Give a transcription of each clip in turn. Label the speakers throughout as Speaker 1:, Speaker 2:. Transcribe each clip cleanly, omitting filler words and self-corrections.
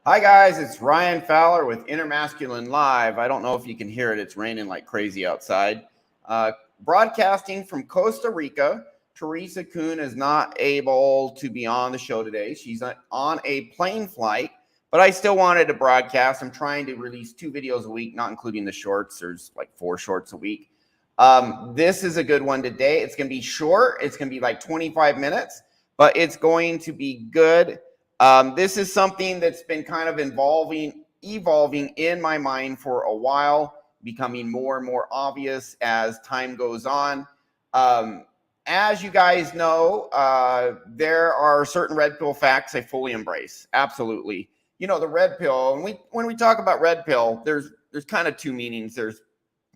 Speaker 1: Hi guys, it's Ryan Fowler with Intermasculine Live. I don't know if you can hear it. It's raining like crazy outside. Broadcasting from Costa Rica. Teresa Kuhn is not able to be on the show today. She's on a plane flight, but I still wanted to broadcast. I'm trying to release 2 videos a week, not including the shorts. There's like 4 shorts a week. This is a good one today. It's going to be short. It's going to be like 25 minutes, but it's going to be good. This is something that's been kind of evolving in my mind for a while, becoming more and more obvious as time goes on. As you guys know, there are certain red pill facts I fully embrace. Absolutely. You know, the red pill, and when we talk about red pill, there's kind of 2 meanings. There's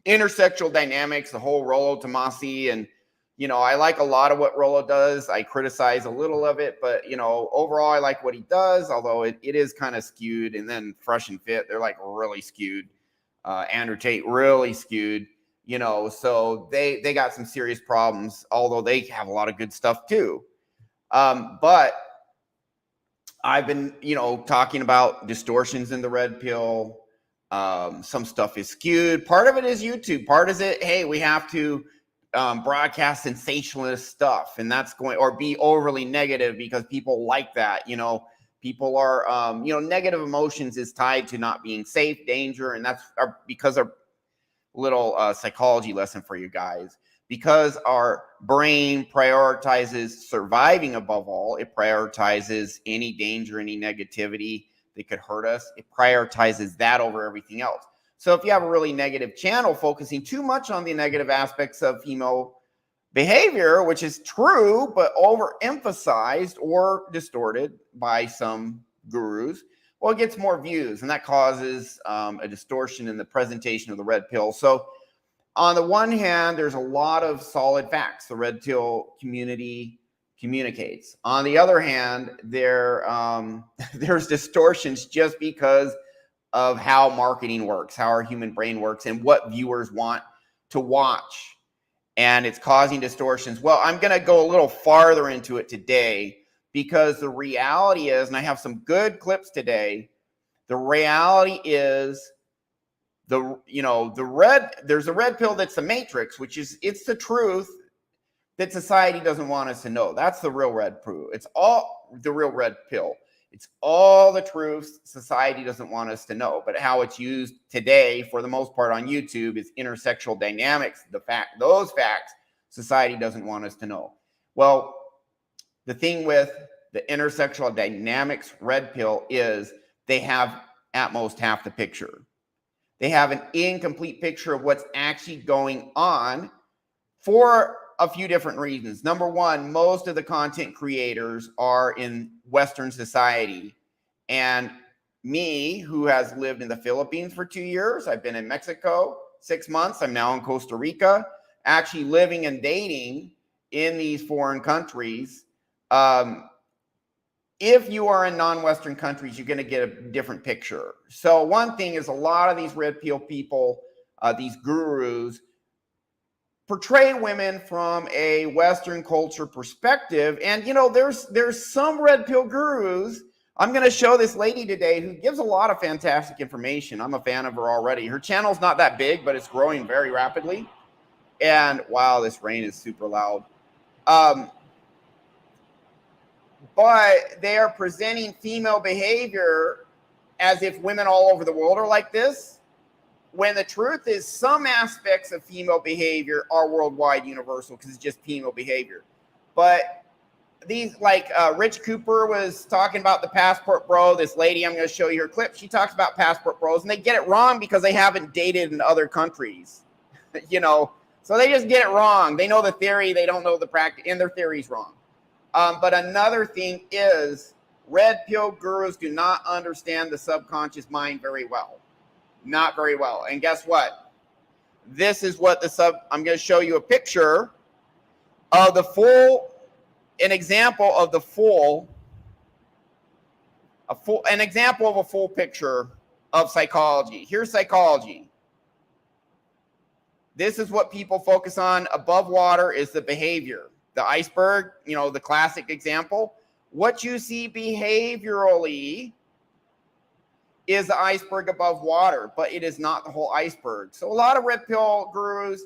Speaker 1: intersexual dynamics, the whole Rollo Tomasi, and you know, I like a lot of what Rollo does. I criticize a little of it, but, you know, overall, I like what he does, although it is kind of skewed. And then Fresh and Fit, they're like really skewed. Andrew Tate, really skewed, you know, so they got some serious problems, although they have a lot of good stuff too. But I've been, you know, talking about distortions in the red pill. Some stuff is skewed. Part of it is YouTube. Part is it, hey, we have to broadcast sensationalist stuff, and that's going or be overly negative because people like that. You know, people are, you know, negative emotions is tied to not being safe, danger, and that's because our little psychology lesson for you guys. Because our brain prioritizes surviving above all, it prioritizes any danger, any negativity that could hurt us. It prioritizes that over everything else. So if you have a really negative channel focusing too much on the negative aspects of female behavior, which is true, but overemphasized or distorted by some gurus, well, it gets more views, and that causes a distortion in the presentation of the red pill. So on the one hand, there's a lot of solid facts the red pill community communicates. On the other hand, there's distortions just because of how marketing works, how our human brain works, and what viewers want to watch. And it's causing distortions. Well, I'm going to go a little farther into it today because the reality is, and I have some good clips today, the reality is there's a red pill that's the matrix, which is, it's the truth that society doesn't want us to know. That's the real red pill. It's all the real red pill. It's all the truths society doesn't want us to know, but how it's used today, for the most part on YouTube, is intersexual dynamics. Those facts society doesn't want us to know. Well, the thing with the intersexual dynamics red pill is they have at most half the picture. They have an incomplete picture of what's actually going on for a few different reasons. Number one, most of the content creators are in Western society. And me, who has lived in the Philippines for 2 years, I've been in Mexico 6 months, I'm now in Costa Rica, actually living and dating in these foreign countries. If you are in non-Western countries, you're going to get a different picture. So one thing is, a lot of these red pill people, these gurus, portray women from a Western culture perspective. And, you know, there's some red pill gurus. I'm going to show this lady today who gives a lot of fantastic information. I'm a fan of her already. Her channel's not that big, but it's growing very rapidly. And wow, this rain is super loud. But they are presenting female behavior as if women all over the world are like this, when the truth is some aspects of female behavior are worldwide universal because it's just female behavior. But these, like Rich Cooper was talking about the passport bro, this lady, I'm going to show you her clip. She talks about passport bros, and they get it wrong because they haven't dated in other countries, you know. So they just get it wrong. They know the theory, they don't know the practice, and their theory's wrong. But another thing is, red pill gurus do not understand the subconscious mind very well. Not very well. And guess what? This is what I'm going to show you a picture of an example of a full picture of psychology. Here's psychology. This is what people focus on above water, is the behavior. The iceberg, you know, the classic example. What you see behaviorally is the iceberg above water, but it is not the whole iceberg. So a lot of red pill gurus,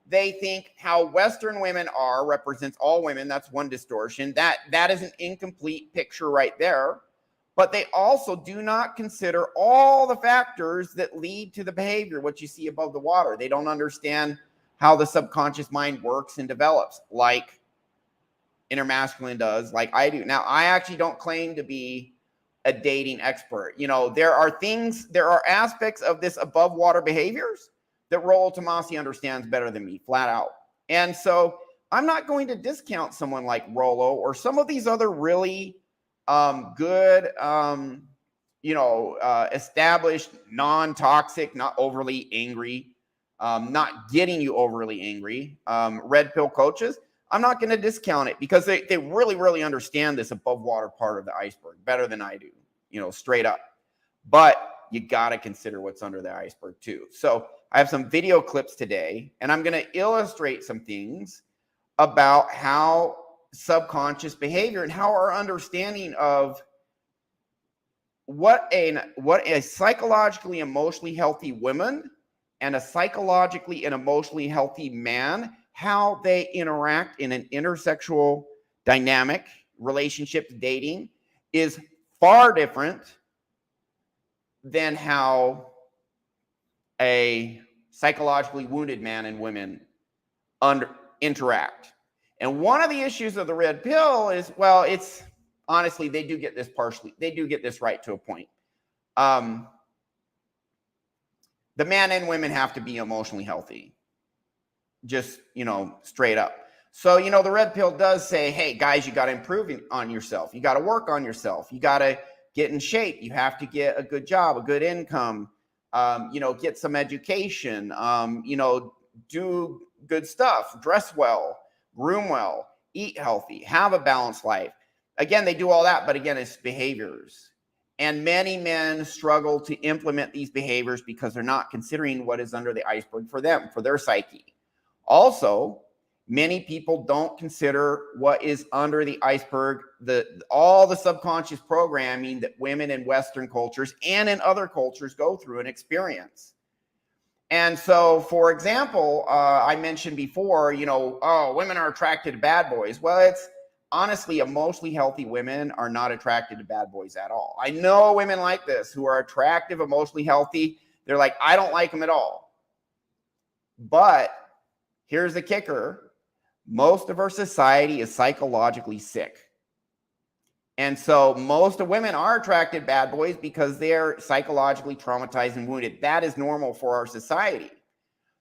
Speaker 1: they think how Western women are represents all women. That's one distortion. That is an incomplete picture right there. But they also do not consider all the factors that lead to the behavior, what you see above the water. They don't understand how the subconscious mind works and develops, like intermasculine does, like I do. Now, I actually don't claim to be a dating expert. You know, there are aspects of this above water behaviors that Rollo Tomassi understands better than me, flat out. And so I'm not going to discount someone like Rollo or some of these other really good, established, non-toxic, not overly angry, not getting you overly angry, red pill coaches. I'm not going to discount it because they really, really understand this above water part of the iceberg better than I do, you know, straight up. But you got to consider what's under the iceberg too. So I have some video clips today, and I'm going to illustrate some things about how subconscious behavior and how our understanding of what a psychologically, emotionally healthy woman and a psychologically and emotionally healthy man, how they interact in an intersexual dynamic relationship, dating, is far different than how a psychologically wounded man and women interact. And one of the issues of the red pill is, well, it's honestly, they do get this right to a point. The man and women have to be emotionally healthy, just, you know, straight up. So, you know, the red pill does say, hey, guys, you got to improve on yourself. You got to work on yourself. You got to get in shape. You have to get a good job, a good income, get some education, do good stuff, dress well, groom well, eat healthy, have a balanced life. Again, they do all that, but again, it's behaviors. And many men struggle to implement these behaviors because they're not considering what is under the iceberg for them, for their psyche. Also, many people don't consider what is under the iceberg, all the subconscious programming that women in Western cultures and in other cultures go through and experience. And so, for example, I mentioned before, women are attracted to bad boys. Well, it's honestly, emotionally healthy women are not attracted to bad boys at all. I know women like this who are attractive, emotionally healthy. They're like, I don't like them at all. But here's the kicker. Most of our society is psychologically sick. And so most of women are attracted to bad boys because they're psychologically traumatized and wounded. That is normal for our society.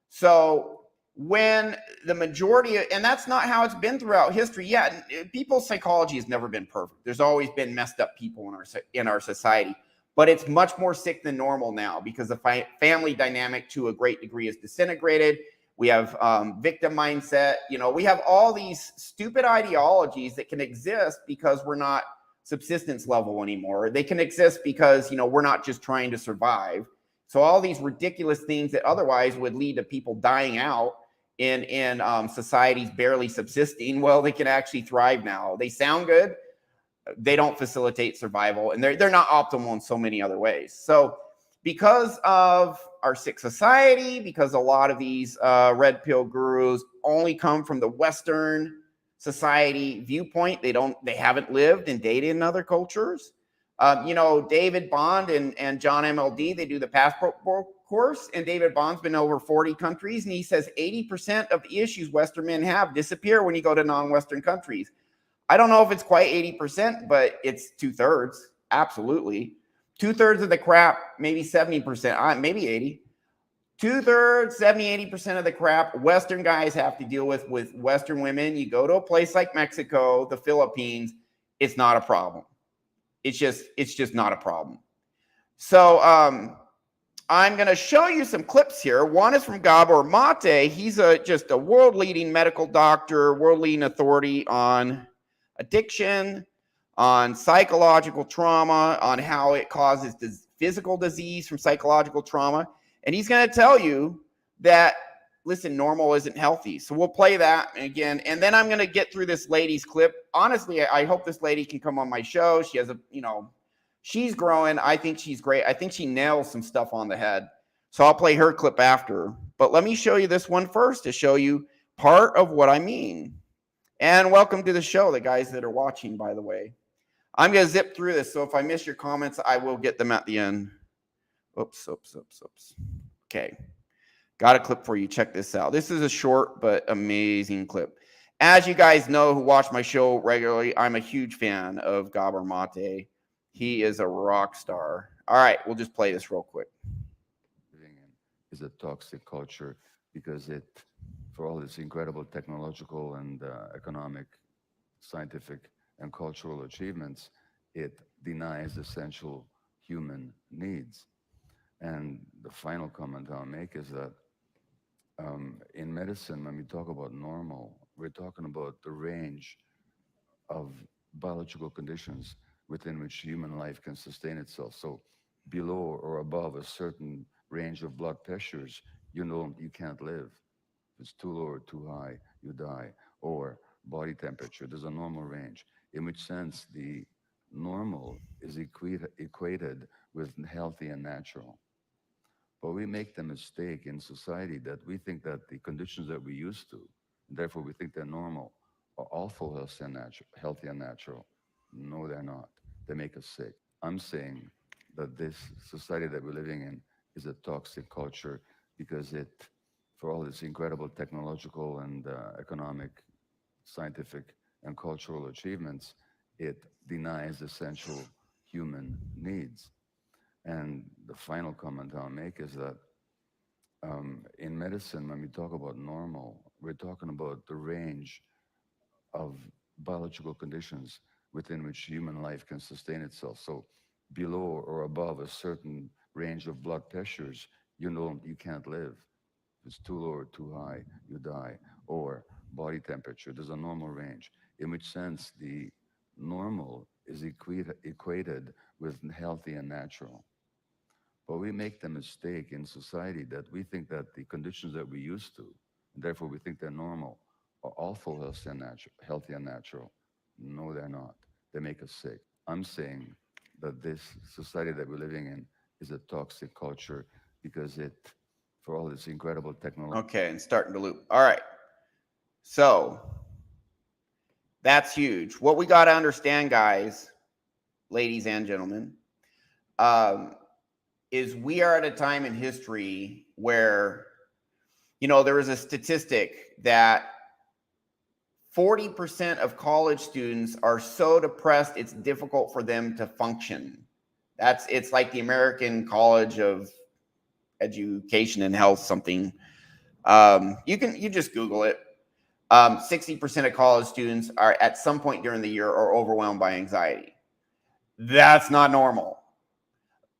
Speaker 1: So when the majority, and that's not how it's been throughout history. Yeah, people's psychology has never been perfect. There's always been messed up people in our society. But it's much more sick than normal now because the family dynamic to a great degree is disintegrated. We have victim mindset. We have all these stupid ideologies that can exist because we're not subsistence level anymore. They can exist because, we're not just trying to survive. So all these ridiculous things that otherwise would lead to people dying out in societies barely subsisting, well, they can actually thrive now. They sound good. They don't facilitate survival, and they're not optimal in so many other ways. So because of our sick society, because a lot of these red pill gurus only come from the Western society viewpoint, they haven't lived and dated in other cultures. David Bond and John MLD, they do the passport course, and David Bond's been over 40 countries, and he says 80% of the issues Western men have disappear when you go to non-Western countries. I don't know if it's quite 80%, but it's 2/3, absolutely. 2/3 of the crap, maybe 70%, maybe 80. 2/3, 70, 80% of the crap Western guys have to deal with Western women. You go to a place like Mexico, the Philippines, it's not a problem. It's just not a problem. So I'm going to show you some clips here. One is from Gabor Mate. He's just a world-leading medical doctor, world-leading authority on addiction, on psychological trauma, on how it causes physical disease from psychological trauma. And he's going to tell you that, listen, normal isn't healthy. So we'll play that again. And then I'm going to get through this lady's clip. Honestly, I hope this lady can come on my show. She has She's growing. I think she's great. I think she nails some stuff on the head. So I'll play her clip after. But let me show you this one first to show you part of what I mean. And welcome to the show, the guys that are watching, by the way. I'm going to zip through this. So if I miss your comments, I will get them at the end. Oops. Okay. Got a clip for you. Check this out. This is a short but amazing clip. As you guys know who watch my show regularly, I'm a huge fan of Gabor Mate. He is a rock star. All right, we'll just play this real quick.
Speaker 2: Living in is a toxic culture because it, for all its incredible technological and economic, scientific, and cultural achievements, it denies essential human needs. And the final comment I'll make is that in medicine, when we talk about normal, we're talking about the range of biological conditions within which human life can sustain itself. So below or above a certain range of blood pressures, you know you can't live. If it's too low or too high, you die. Or body temperature, there's a normal range, in which sense the normal is equated with healthy and natural. But we make the mistake in society that we think that the conditions that we used to, and therefore we think they're normal, are also healthy and natural. No, they're not. They make us sick. I'm saying that this society that we're living in is a toxic culture because it, for all its incredible technological and economic, scientific, and cultural achievements, it denies essential human needs. And the final comment I'll make is that in medicine, when we talk about normal, we're talking about the range of biological conditions within which human life can sustain itself. So below or above a certain range of blood pressures, you know you can't live. If it's too low or too high, you die. Or body temperature, there's a normal range, in which sense the normal is equated with healthy and natural. But we make the mistake in society that we think that the conditions that we used to, and therefore we think they're normal, are also healthy and natural. No, they're not. They make us sick. I'm saying that this society that we're living in is a toxic culture because it, for all its incredible technology.
Speaker 1: Okay, and starting to loop. All right. So that's huge. What we got to understand, guys, ladies and gentlemen, is we are at a time in history where, there is a statistic that 40% of college students are so depressed it's difficult for them to function. It's like the American College of Education and Health something. You just Google it. 60% of college students are at some point during the year are overwhelmed by anxiety. That's not normal.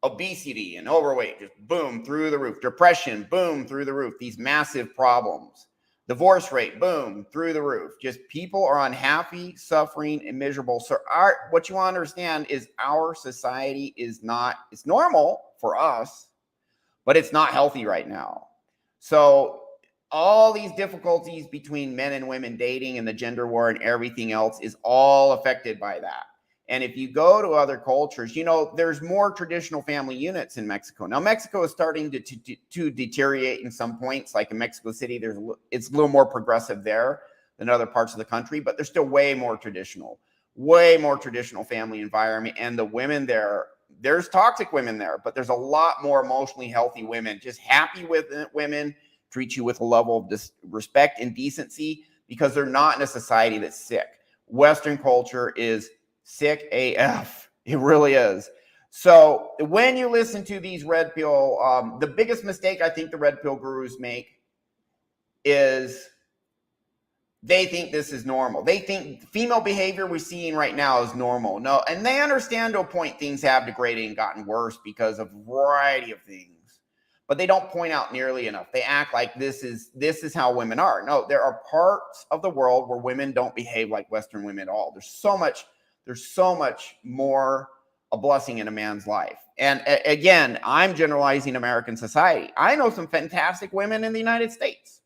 Speaker 1: Obesity and overweight, just boom, through the roof. Depression, boom, through the roof. These massive problems. Divorce rate, boom, through the roof. Just people are unhappy, suffering, and miserable. So what you want to understand is our society is not, it's normal for us, but it's not healthy right now. So all these difficulties between men and women dating and the gender war and everything else is all affected by that. And if you go to other cultures, there's more traditional family units in Mexico. Now, Mexico is starting to deteriorate in some points. Like in Mexico City, it's a little more progressive there than other parts of the country, but they're still way more traditional family environment. And the women there's toxic women there, but there's a lot more emotionally healthy women, just happy with women, treat you with a level of respect and decency because they're not in a society that's sick. Western culture is sick AF. It really is. So when you listen to these red pill, the biggest mistake I think the red pill gurus make is they think this is normal. They think female behavior we're seeing right now is normal. No, and they understand to a point things have degraded and gotten worse because of a variety of things. But they don't point out nearly enough. They act like this is how women are. No, there are parts of the world where women don't behave like Western women at all. There's so much more a blessing in a man's life. And again, I'm generalizing American society. I know some fantastic women in the United States.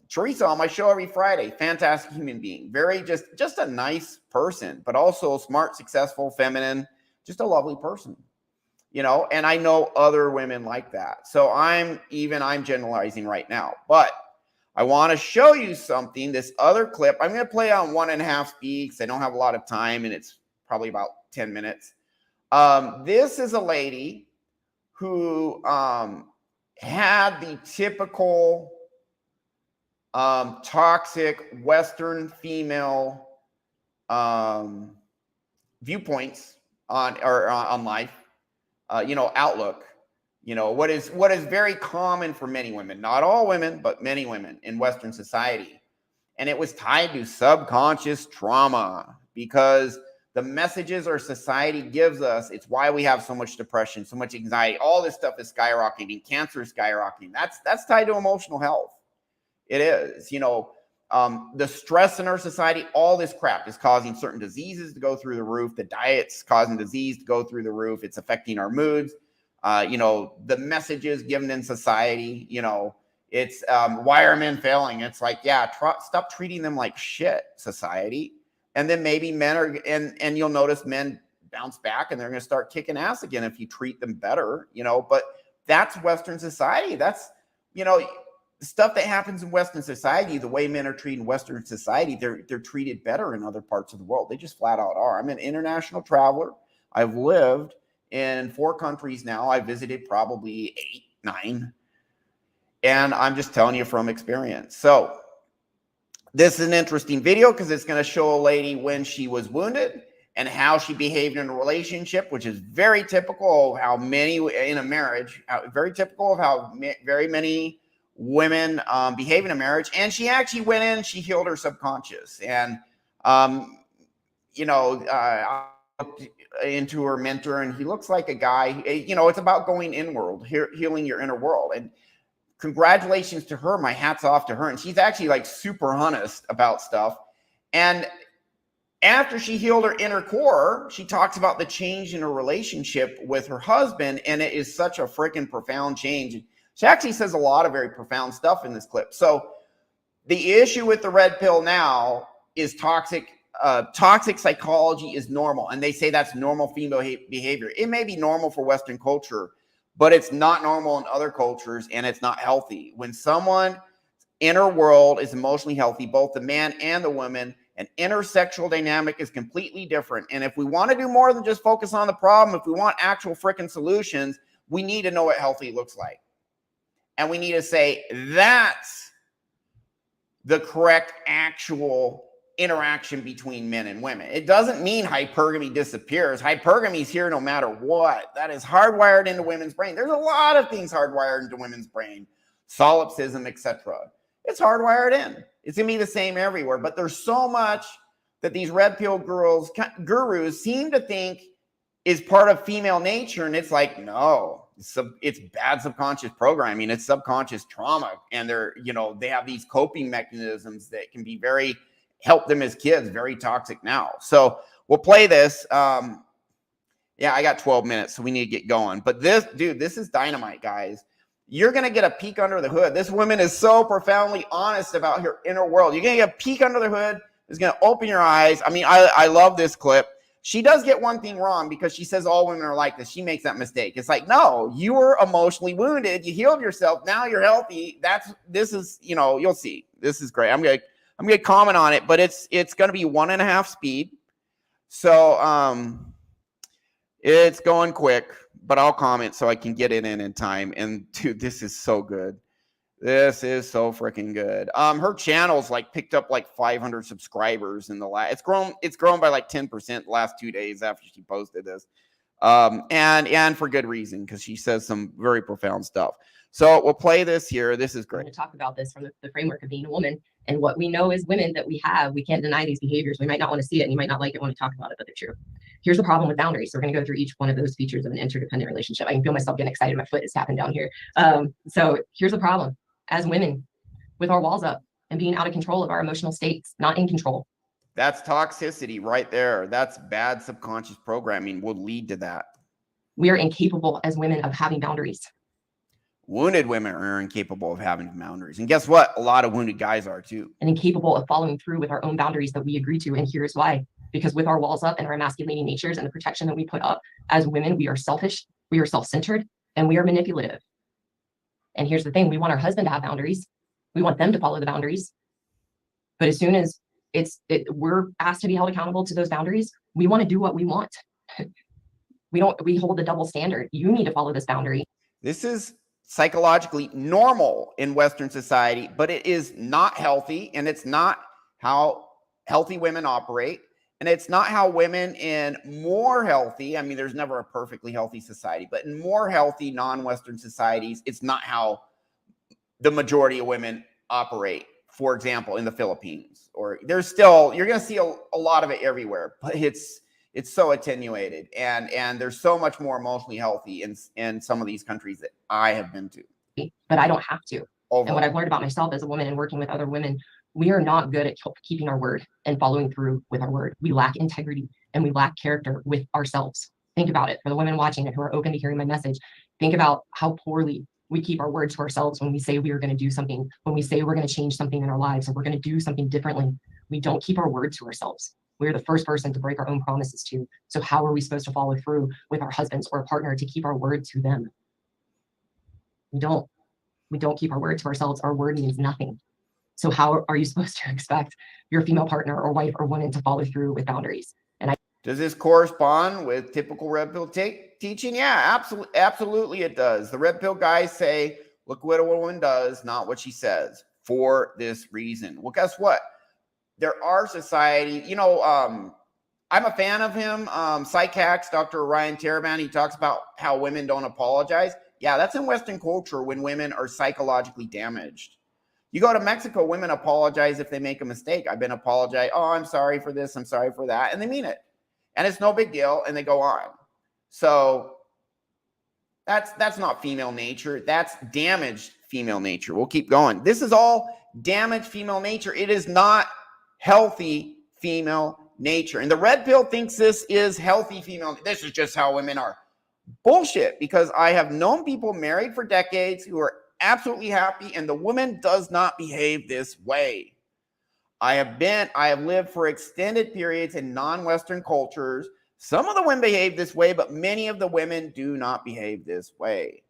Speaker 1: Teresa on my show every Friday, fantastic human being, very just a nice person, but also smart, successful, feminine, just a lovely person, you know, and I know other women like that. So I'm generalizing right now, but I want to show you something, this other clip. I'm going to play on 1.5 speed because I don't have a lot of time and it's probably about 10 minutes. This is a lady who had the typical toxic Western female viewpoints on life, you know, outlook, you know, what is very common for many women, not all women, but many women in Western society. And it was tied to subconscious trauma, because the messages our society gives us, it's why we have so much depression, so much anxiety, all this stuff is skyrocketing, cancer is skyrocketing. That's tied to emotional health. It is, you know, the stress in our society, all this crap is causing certain diseases to go through the roof. The diet's causing disease to go through the roof. It's affecting our moods. You know, the messages given in society, you know, it's why are men failing? It's like, yeah, stop treating them like shit, society. And then maybe men are, and you'll notice men bounce back and they're going to start kicking ass again if you treat them better, you know. But that's Western society. That's, you know, stuff that happens in Western society, the way men are treated in Western society, they're treated better in other parts of the world. They just flat out are. I'm an international traveler. I've lived in 4 countries now. I visited probably 8, 9. And I'm just telling you from experience. So this is an interesting video because it's going to show a lady when she was wounded and how she behaved in a relationship, which is very typical of how many in a marriage, very typical of how very many women behave in a marriage. And she actually went in and she healed her subconscious. And, you know, I looked into her mentor and he looks like a guy, you know, it's about going inward, healing your inner world. And congratulations to her. My hat's off to her. And she's actually like super honest about stuff. And after she healed her inner core, she talks about the change in her relationship with her husband. And it is such a freaking profound change. She actually says a lot of very profound stuff in this clip. So the issue with the red pill now is toxic psychology is normal. And they say that's normal female behavior. It may be normal for Western culture, but it's not normal in other cultures and it's not healthy. When someone's inner world is emotionally healthy, both the man and the woman, an intersexual dynamic is completely different. And if we want to do more than just focus on the problem, if we want actual freaking solutions, we need to know what healthy looks like. And we need to say that's the correct actual interaction between men and women. It doesn't mean hypergamy disappears. Hypergamy is here no matter what. That is hardwired into women's brain. There's a lot of things hardwired into women's brain, solipsism, etc. It's hardwired in. It's gonna be the same everywhere. But there's so much that these red pill gurus seem to think is part of female nature, and it's like, no, it's bad subconscious programming. It's subconscious trauma, and they're, you know, they have these coping mechanisms that can be very help them as kids, very toxic now. So we'll play this. Yeah, I got 12 minutes, so we need to get going. But this, dude, this is dynamite, guys. You're going to get a peek under the hood. This woman is so profoundly honest about her inner world. You're going to get a peek under the hood. It's going to open your eyes. I mean, I love this clip. She does get one thing wrong because she says all women are like this. She makes that mistake. It's like, no, you were emotionally wounded. You healed yourself. Now you're healthy. This is, you know, you'll see. This is great. I'm going to comment on it, but it's going to be 1.5 speed. So it's going quick, but I'll comment so I can get it in time. And dude, this is so good. This is so freaking good. Her channel's like picked up like 500 subscribers in the last. It's grown by like 10% the last 2 days after she posted this, and for good reason, because she says some very profound stuff. So we'll play this here. This is great.
Speaker 3: We're going to talk about this from the framework of being a woman and what we know as women that we can't deny these behaviors. We might not want to see it and you might not like it when we talk about it, but they're true. Here's the problem with boundaries. So we're going to go through each one of those features of an interdependent relationship. I can feel myself getting excited. My foot is tapping down here. So here's the problem. As women, with our walls up and being out of control of our emotional states, not in control.
Speaker 1: That's toxicity right there. That's bad subconscious programming will lead to that.
Speaker 3: We are incapable as women of having boundaries.
Speaker 1: Wounded women are incapable of having boundaries. And guess what? A lot of wounded guys are too.
Speaker 3: And incapable of following through with our own boundaries that we agree to. And here's why. because with our walls up and our emasculating natures and the protection that we put up as women, we are selfish, we are self-centered, and we are manipulative. And here's the thing, we want our husband to have boundaries. We want them to follow the boundaries. But as soon as we're asked to be held accountable to those boundaries, we want to do what we want. We hold the double standard. You need to follow this boundary.
Speaker 1: This is psychologically normal in Western society, but it is not healthy, and it's not how healthy women operate, and it's not how women in more healthy, I mean, there's never a perfectly healthy society, but in more healthy non-Western societies, it's not how the majority of women operate. For example, in the Philippines, or there's still, you're going to see a lot of it everywhere, but it's so attenuated, and there's so much more emotionally healthy in some of these countries that I have been to.
Speaker 3: But I don't have to.
Speaker 1: Overall.
Speaker 3: And what I've learned about myself as a woman and working with other women, we are not good at keeping our word and following through with our word. We lack integrity and we lack character with ourselves. Think about it. For the women watching it who are open to hearing my message, think about how poorly we keep our word to ourselves when we say we are going to do something, when we say we're going to change something in our lives and we're going to do something differently. We don't keep our word to ourselves. We're the first person to break our own promises to. So how are we supposed to follow through with our husbands or a partner to keep our word to them? We don't keep our word to ourselves. Our word means nothing. So how are you supposed to expect your female partner or wife or woman to follow through with boundaries?
Speaker 1: Does this correspond with typical red pill teaching? Yeah, absolutely it does. The red pill guys say, look what a woman does, not what she says, for this reason. Well, guess what? There are society, I'm a fan of him. Psych-Hacks, Dr. Ryan Taraban, he talks about how women don't apologize. Yeah, that's in Western culture when women are psychologically damaged. You go to Mexico, women apologize if they make a mistake. I've been apologized. Oh, I'm sorry for this. I'm sorry for that. And they mean it. And it's no big deal. And they go on. So that's not female nature. That's damaged female nature. We'll keep going. This is all damaged female nature. It is not healthy female nature. And the red pill thinks this is healthy female. This is just how women are. Bullshit, because I have known people married for decades who are absolutely happy, and the woman does not behave this way. I have lived for extended periods in non-Western cultures. Some of the women behave this way, but many of the women do not behave this way.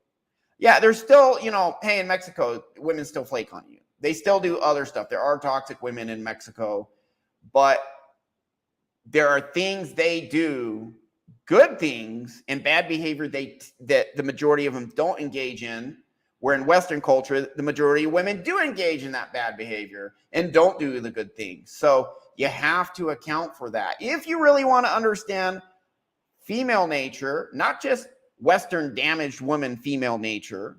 Speaker 1: Yeah, there's still, hey, in Mexico, women still flake on you. They still do other stuff. There are toxic women in Mexico, but there are things they do, good things, and bad behavior that the majority of them don't engage in. Where in Western culture, the majority of women do engage in that bad behavior and don't do the good things. So you have to account for that. If you really want to understand female nature, not just Western damaged woman female nature,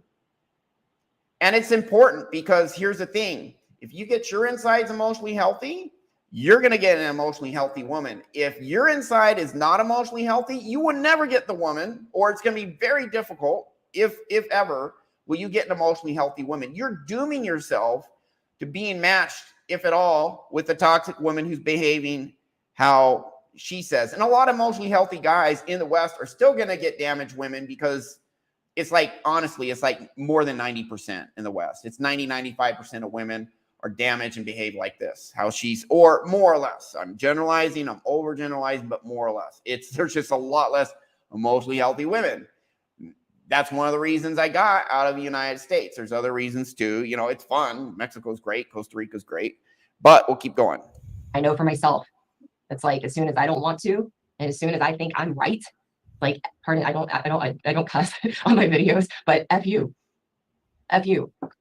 Speaker 1: and it's important because here's the thing. If you get your insides emotionally healthy, you're going to get an emotionally healthy woman. If your inside is not emotionally healthy, you will never get the woman, or it's going to be very difficult, if ever, will you get an emotionally healthy woman. You're dooming yourself to being matched, if at all, with a toxic woman who's behaving how she says. And a lot of emotionally healthy guys in the West are still going to get damaged women because it's like, honestly, it's like more than 90% in the West. It's 95% of women are damaged and behave like this, how she's, or more or less. I'm generalizing, I'm overgeneralizing, but more or less. There's just a lot less emotionally healthy women. That's one of the reasons I got out of the United States. There's other reasons too. It's fun. Mexico's great. Costa Rica's great. But we'll keep going.
Speaker 3: I know for myself, it's like as soon as I don't want to, and as soon as I think I'm right, like, pardon, I don't cuss on my videos, but F you.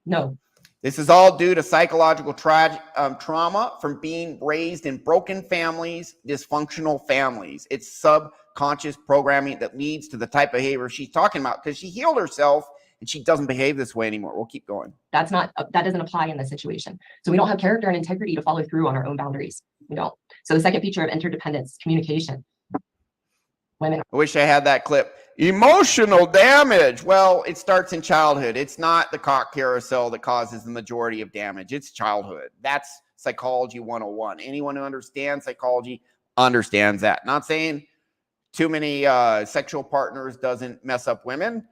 Speaker 3: No.
Speaker 1: This is all due to psychological trauma from being raised in broken families, dysfunctional families. It's subconscious programming that leads to the type of behavior she's talking about because she healed herself and she doesn't behave this way anymore. We'll keep going.
Speaker 3: That doesn't apply in this situation. So we don't have character and integrity to follow through on our own boundaries. We don't. So the second feature of interdependence, communication. Women.
Speaker 1: I wish I had that clip. Emotional damage. Well, it starts in childhood. It's not the cock carousel that causes the majority of damage. It's childhood. That's psychology 101. Anyone who understands psychology understands that. Not saying too many sexual partners doesn't mess up women.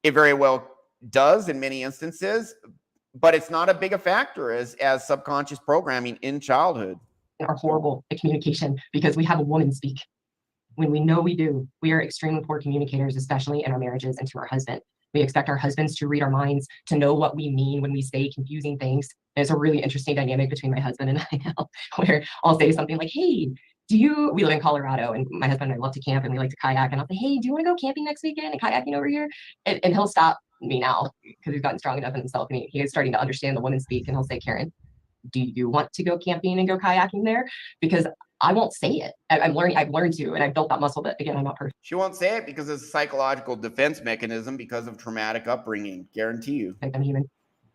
Speaker 1: It very well does in many instances, but it's not as big a factor as subconscious programming in childhood.
Speaker 3: are horrible at communication because we have a woman speak. When we know we do, we are extremely poor communicators, especially in our marriages and to our husband. We expect our husbands to read our minds, to know what we mean when we say confusing things. And it's a really interesting dynamic between my husband and I now, where I'll say something like, hey, we live in Colorado, and my husband and I love to camp and we like to kayak, and I'll say, hey, do you want to go camping next weekend and kayaking over here? And he'll stop me now because he's gotten strong enough in himself, and he is starting to understand the woman speak, and he'll say, Karen, do you want to go camping and go kayaking there? Because I won't say it. I've learned to, and I've built that muscle, but again, I'm not perfect.
Speaker 1: She won't say it because it's a psychological defense mechanism because of traumatic upbringing. Guarantee you.
Speaker 3: I'm human.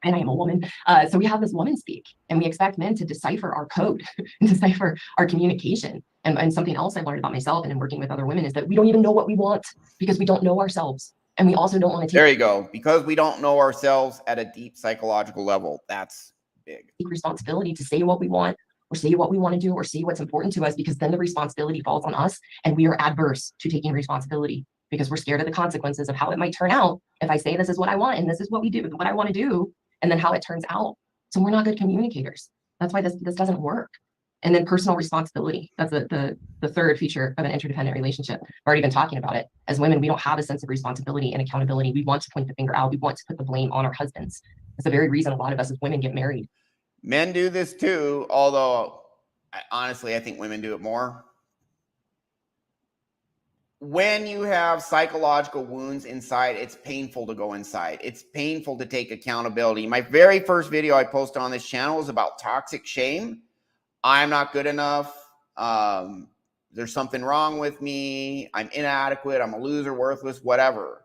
Speaker 3: And I am a woman. So we have this woman speak, and we expect men to decipher our code, decipher our communication. And something else I learned about myself and in working with other women is that we don't even know what we want because we don't know ourselves. And we also don't want to take—
Speaker 1: There you go. Because we don't know ourselves at a deep psychological level. That's big.
Speaker 3: Responsibility to say what we want, or say what we want to do, or say what's important to us, because then the responsibility falls on us, and we are adverse to taking responsibility because we're scared of the consequences of how it might turn out if I say this is what I want and this is what we do, what I want to do, and then how it turns out. So we're not good communicators. That's why this doesn't work. And then personal responsibility. That's the third feature of an interdependent relationship. I've already been talking about it. As women, we don't have a sense of responsibility and accountability. We want to point the finger out. We want to put the blame on our husbands. That's the very reason a lot of us as women get married.
Speaker 1: Men do this too, although honestly, I think women do it more. When you have psychological wounds inside, it's painful to go inside. It's painful to take accountability. My very first video I posted on this channel is about toxic shame. I'm not good enough. There's something wrong with me. I'm inadequate. I'm a loser, worthless, whatever.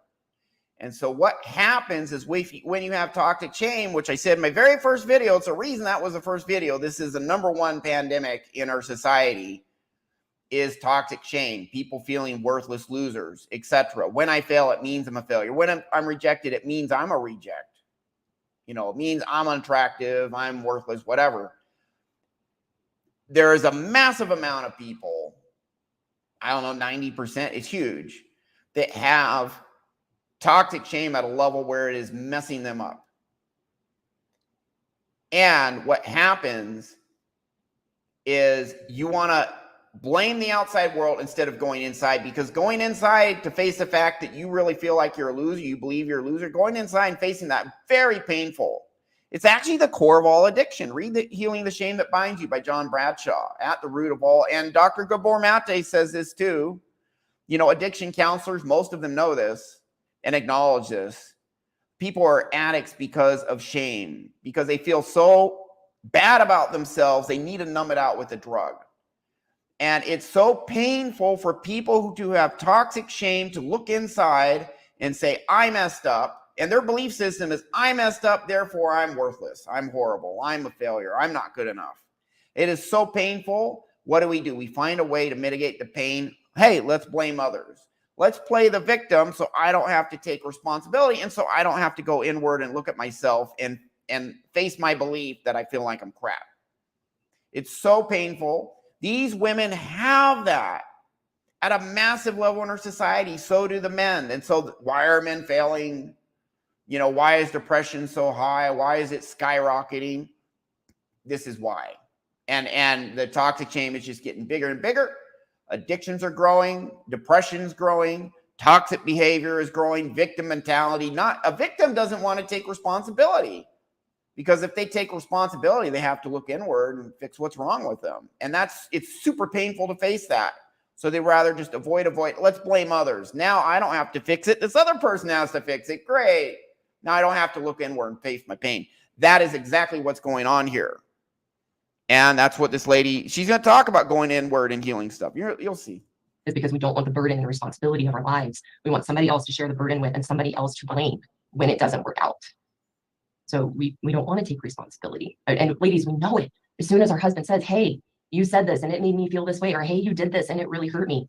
Speaker 1: And so what happens is when you have toxic shame, which I said in my very first video, it's a reason that was the first video. This is the #1 pandemic in our society, is toxic shame. People feeling worthless, losers, etc. When I fail, it means I'm a failure. When I'm rejected, it means I'm a reject. You know, it means I'm unattractive, I'm worthless, whatever. There is a massive amount of people, I don't know, 90%, it's huge, that have toxic shame at a level where it is messing them up. And what happens is you want to blame the outside world instead of going inside, because going inside to face the fact that you really feel like you're a loser, you believe you're a loser, going inside and facing that, very painful. It's actually the core of all addiction. Read the Healing the Shame That Binds You by John Bradshaw, at the root of all. And Dr. Gabor Mate says this too. You know, addiction counselors, most of them know this and acknowledge this. People are addicts because of shame, because they feel so bad about themselves, they need to numb it out with a drug. And it's so painful for people who have toxic shame to look inside and say, I messed up. And their belief system is, I messed up, therefore I'm worthless, I'm horrible, I'm a failure, I'm not good enough. It is so painful. What do? We find a way to mitigate the pain. Hey, let's blame others. Let's play the victim so I don't have to take responsibility, and so I don't have to go inward and look at myself and face my belief that I feel like I'm crap. It's so painful. These women have that at a massive level in our society. So do the men. And so why are men failing? You know, why is depression so high? Why is it skyrocketing? This is why. And the toxic shame is just getting bigger and bigger. Addictions are growing, depression's growing, toxic behavior is growing, victim mentality. Not a victim doesn't want to take responsibility, because if they take responsibility, they have to look inward and fix what's wrong with them. And it's super painful to face that. So they rather just avoid. Let's blame others. Now I don't have to fix it. This other person has to fix it. Great. Now I don't have to look inward and face my pain. That is exactly what's going on here. And that's what this lady, she's going to talk about going inward and healing stuff. You'll see.
Speaker 3: Is because we don't want the burden and the responsibility of our lives. We want somebody else to share the burden with and somebody else to blame when it doesn't work out. So we don't want to take responsibility. And ladies, we know it. As soon as our husband says, hey, you said this and it made me feel this way, or hey, you did this and it really hurt me,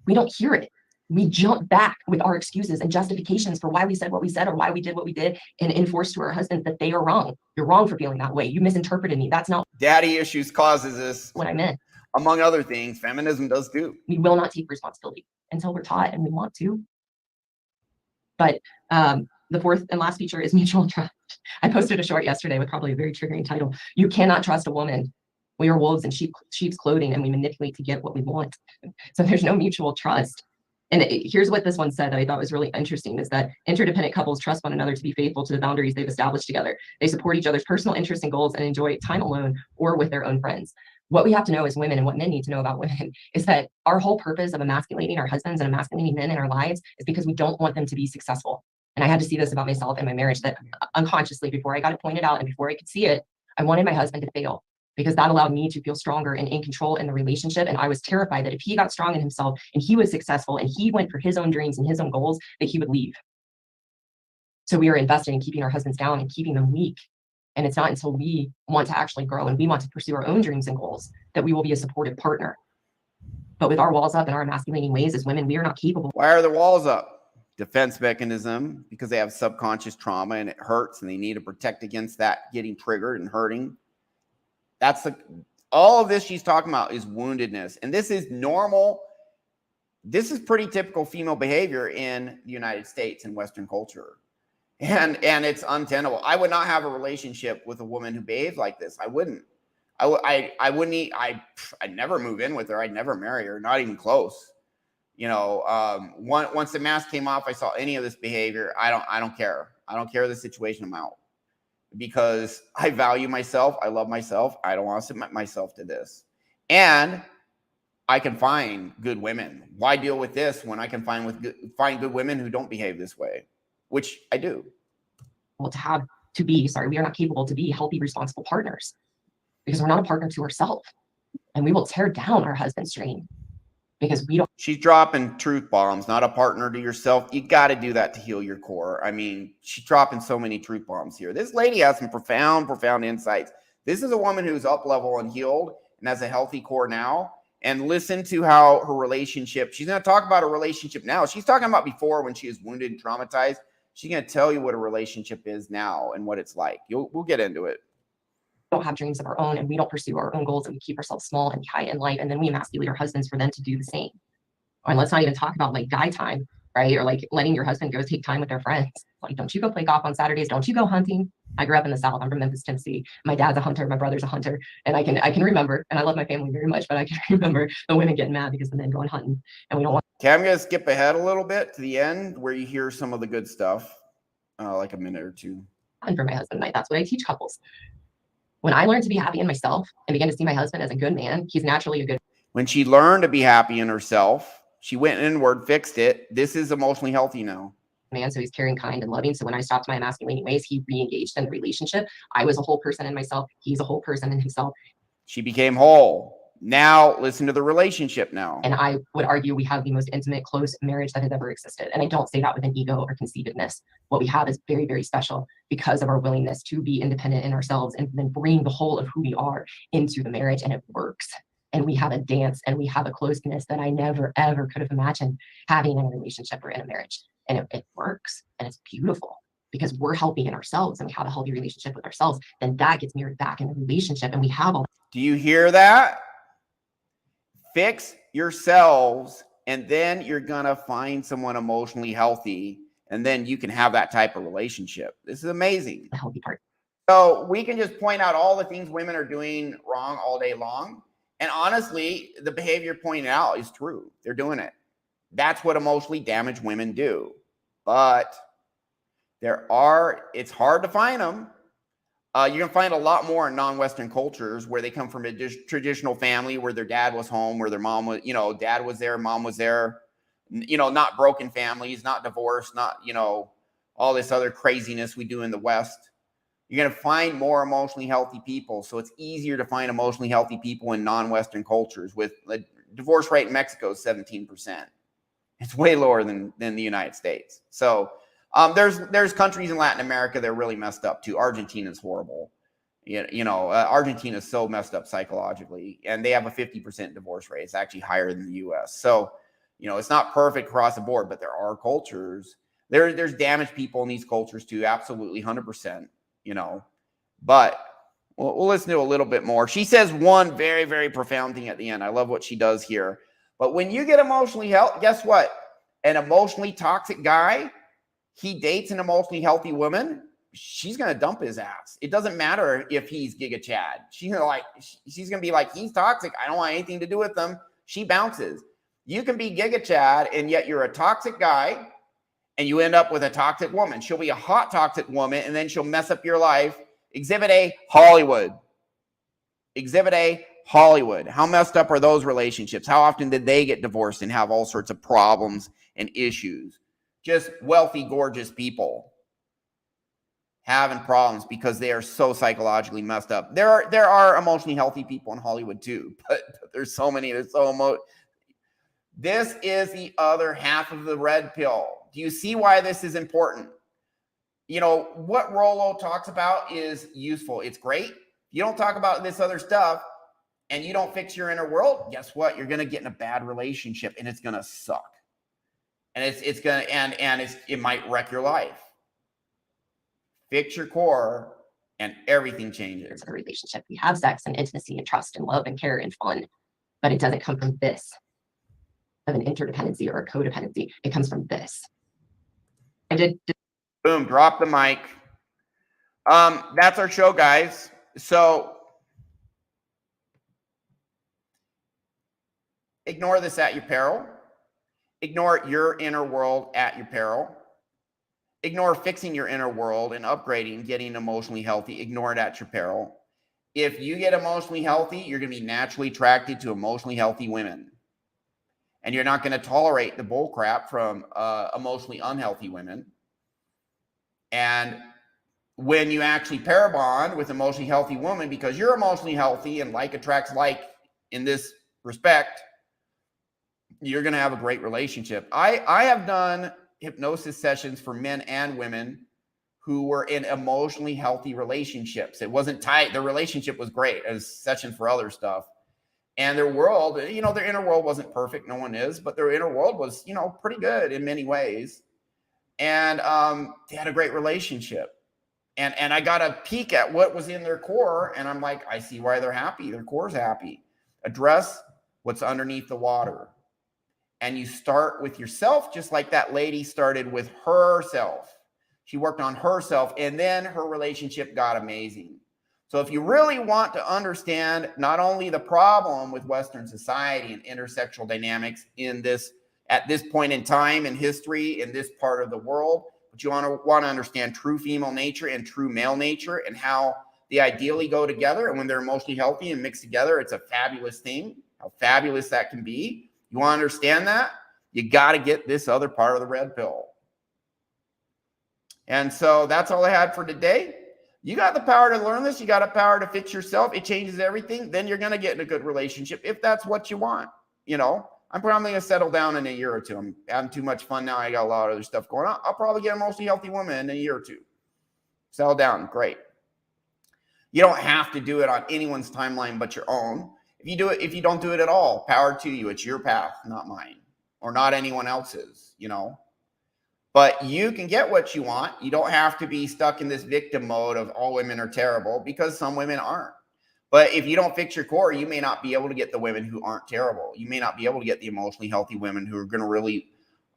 Speaker 3: we don't hear it. We jump back with our excuses and justifications for why we said what we said or why we did what we did, and enforce to our husbands that they are wrong. You're wrong for feeling that way. You misinterpreted me. That's not
Speaker 1: Daddy issues causes this.
Speaker 3: What I meant.
Speaker 1: Among other things, feminism does too.
Speaker 3: We will not take responsibility until we're taught, and we want to. But the fourth and last feature is mutual trust. I posted a short yesterday with probably a very triggering title. You cannot trust a woman We are wolves in sheep's clothing, and we manipulate to get what we want. So there's no mutual trust. And here's what this one said that I thought was really interesting, is that interdependent couples trust one another to be faithful to the boundaries they've established together. They support each other's personal interests and goals and enjoy time alone or with their own friends. What we have to know as women, and what men need to know about women, is that our whole purpose of emasculating our husbands and emasculating men in our lives is because we don't want them to be successful. And I had to see this about myself and my marriage, that unconsciously, before I got it pointed out and before I could see it, I wanted my husband to fail, because that allowed me to feel stronger and in control in the relationship. And I was terrified that if he got strong in himself and he was successful and he went for his own dreams and his own goals, that he would leave. So we are invested in keeping our husbands down and keeping them weak. And it's not until we want to actually grow and we want to pursue our own dreams and goals that we will be a supportive partner. But with our walls up and our emasculating ways as women, we are not capable.
Speaker 1: Why are the walls up? Defense mechanism, because they have subconscious trauma and it hurts and they need to protect against that getting triggered and hurting. That's all of this she's talking about is woundedness. And this is normal. This is pretty typical female behavior in the United States and Western culture. And it's untenable. I would not have a relationship with a woman who behaves like this. I wouldn't. I wouldn't. I'd never move in with her. I'd never marry her. Not even close. You know, once the mask came off, I saw any of this behavior. I don't care. I don't care the situation I'm out, because I value myself. I love myself. I don't want to submit myself to this. And I can find good women. Why deal with this when I can find good women who don't behave this way, which I do.
Speaker 3: We are not capable to be healthy, responsible partners, because we're not a partner to ourselves, and we will tear down our husband's dream because we don't.
Speaker 1: She's dropping truth bombs. Not a partner to yourself. You got to do that to heal your core. I mean, she's dropping so many truth bombs here. This lady has some profound insights. This is a woman who's up level and healed and has a healthy core now. And listen to how her relationship, she's going to talk about a relationship now. She's talking about before, when she was wounded and traumatized. She's going to tell you what a relationship is now and what it's like. We'll get into it.
Speaker 3: We don't have dreams of our own, and we don't pursue our own goals, and we keep ourselves small and high in life, and then we emasculate our husbands for them to do the same. And let's not even talk about like guy time, right? Or like letting your husband go take time with their friends. Like, don't you go play golf on Saturdays? Don't you go hunting? I grew up in the South. I'm from Memphis, Tennessee. My dad's a hunter. My brother's a hunter. And I can remember, and I love my family very much, but I can remember the women getting mad because the men going hunting, and we don't want.
Speaker 1: Okay, I'm going to skip ahead a little bit to the end where you hear some of the good stuff, like a minute or two.
Speaker 3: And for my husband and I, that's what I teach couples. When I learned to be happy in myself and began to see my husband as a good man, he's naturally a good.
Speaker 1: When she learned to be happy in herself, she went inward, fixed it. This is emotionally healthy now.
Speaker 3: Man, so he's caring, kind, and loving. So when I stopped my emasculating ways, he re-engaged in the relationship. I was a whole person in myself. He's a whole person in himself.
Speaker 1: She became whole. Now listen to the relationship now.
Speaker 3: And I would argue we have the most intimate, close marriage that has ever existed. And I don't say that with an ego or conceitedness. What we have is very, very special because of our willingness to be independent in ourselves and then bring the whole of who we are into the marriage, and it works. And we have a dance and we have a closeness that I never, ever could have imagined having in a relationship or in a marriage. And it works, and it's beautiful because we're healthy in ourselves and we have a healthy relationship with ourselves. Then that gets mirrored back in the relationship, and we have all.
Speaker 1: Do you hear that? Fix yourselves, and then you're going to find someone emotionally healthy, and then you can have that type of relationship. This is amazing.
Speaker 3: The healthy part.
Speaker 1: So we can just point out all the things women are doing wrong all day long. And honestly, the behavior pointed out is true. They're doing it. That's what emotionally damaged women do. But it's hard to find them. You're going to find a lot more in non-Western cultures where they come from a traditional family where their dad was home, where their mom was, dad was there, mom was there, not broken families, not divorced, not, all this other craziness we do in the West. You're going to find more emotionally healthy people. So it's easier to find emotionally healthy people in non-Western cultures. With the divorce rate in Mexico is 17%. It's way lower than the United States. So there's countries in Latin America that are really messed up too. Argentina is horrible. Argentina is so messed up psychologically, and they have a 50% divorce rate. It's actually higher than the U.S. So, it's not perfect across the board, but there are cultures. There's damaged people in these cultures too. Absolutely, 100%. But we'll listen to a little bit more. She says one very, very profound thing at the end. I love what she does here. But when you get emotionally healthy, guess what? An emotionally toxic guy, he dates an emotionally healthy woman. she's going to dump his ass. It doesn't matter if he's Giga Chad. She's going to be like, he's toxic. I don't want anything to do with them. She bounces. You can be Giga Chad, and yet you're a toxic guy, and you end up with a toxic woman. She'll be a hot toxic woman, and then she'll mess up your life. Exhibit A, Hollywood. Exhibit A, Hollywood. How messed up are those relationships? How often did they get divorced and have all sorts of problems and issues? Just wealthy, gorgeous people having problems because they are so psychologically messed up. There are emotionally healthy people in Hollywood too, but there's so many. This is the other half of the red pill. Do you see why this is important? You know, what Rollo talks about is useful. It's great. You don't talk about this other stuff and you don't fix your inner world, guess what? You're going to get in a bad relationship and it's going to suck. And it might wreck your life. Fix your core and everything changes.
Speaker 3: It's a relationship. We have sex and intimacy and trust and love and care and fun, but it doesn't come from this of an interdependency or a codependency. It comes from this.
Speaker 1: Boom, drop the mic. That's our show, guys. So ignore this at your peril. Ignore your inner world at your peril. Ignore fixing your inner world and upgrading, getting emotionally healthy. Ignore it at your peril. If you get emotionally healthy, you're going to be naturally attracted to emotionally healthy women. And you're not going to tolerate the bull crap from emotionally unhealthy women. And when you actually pair bond with an emotionally healthy woman, because you're emotionally healthy and like attracts like in this respect, you're going to have a great relationship. I have done hypnosis sessions for men and women who were in emotionally healthy relationships. It wasn't tight. The relationship was great. It was a session for other stuff. And their world, you know, their inner world wasn't perfect. No one is, but their inner world was, you know, pretty good in many ways. And they had a great relationship. And I got a peek at what was in their core. And I'm like, I see why they're happy. Their core's happy. Address what's underneath the water. And you start with yourself, just like that lady started with herself. She worked on herself, and then her relationship got amazing. So if you really want to understand not only the problem with Western society and intersexual dynamics at this point in time in history, in this part of the world, but you want to understand true female nature and true male nature and how they ideally go together. And when they're emotionally healthy and mixed together, it's a fabulous thing, how fabulous that can be. You want to understand that? You got to get this other part of the red pill. And so that's all I had for today. You got the power to learn this. You got the power to fix yourself. It changes everything. Then you're going to get in a good relationship if that's what you want. You know, I'm probably going to settle down in a year or two. I'm having too much fun now. I got a lot of other stuff going on. I'll probably get a mostly healthy woman in a year or two. Settle down. Great. You don't have to do it on anyone's timeline but your own. If you don't do it at all, power to you. It's your path, not mine, or not anyone else's, you know. But you can get what you want. You don't have to be stuck in this victim mode of all women are terrible, because some women aren't. But if you don't fix your core, you may not be able to get the women who aren't terrible. You may not be able to get the emotionally healthy women who are going to really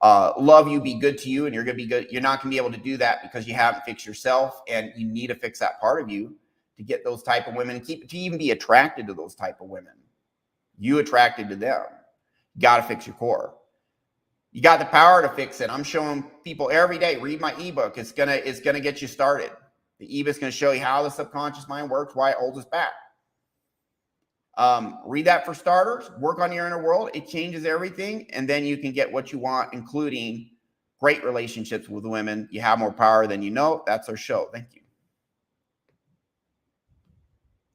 Speaker 1: love you, be good to you, and you're going to be good. You're not going to be able to do that because you haven't fixed yourself, and you need to fix that part of you to get those type of women and to even be attracted to those type of women. You attracted to them. You got to fix your core. You got the power to fix it. I'm showing people every day. Read my ebook. It's gonna get you started. The ebook's gonna show you how the subconscious mind works, why it holds us back. Read that for starters. Work on your inner world. It changes everything, and then you can get what you want, including great relationships with women. You have more power than you know. That's our show. Thank you.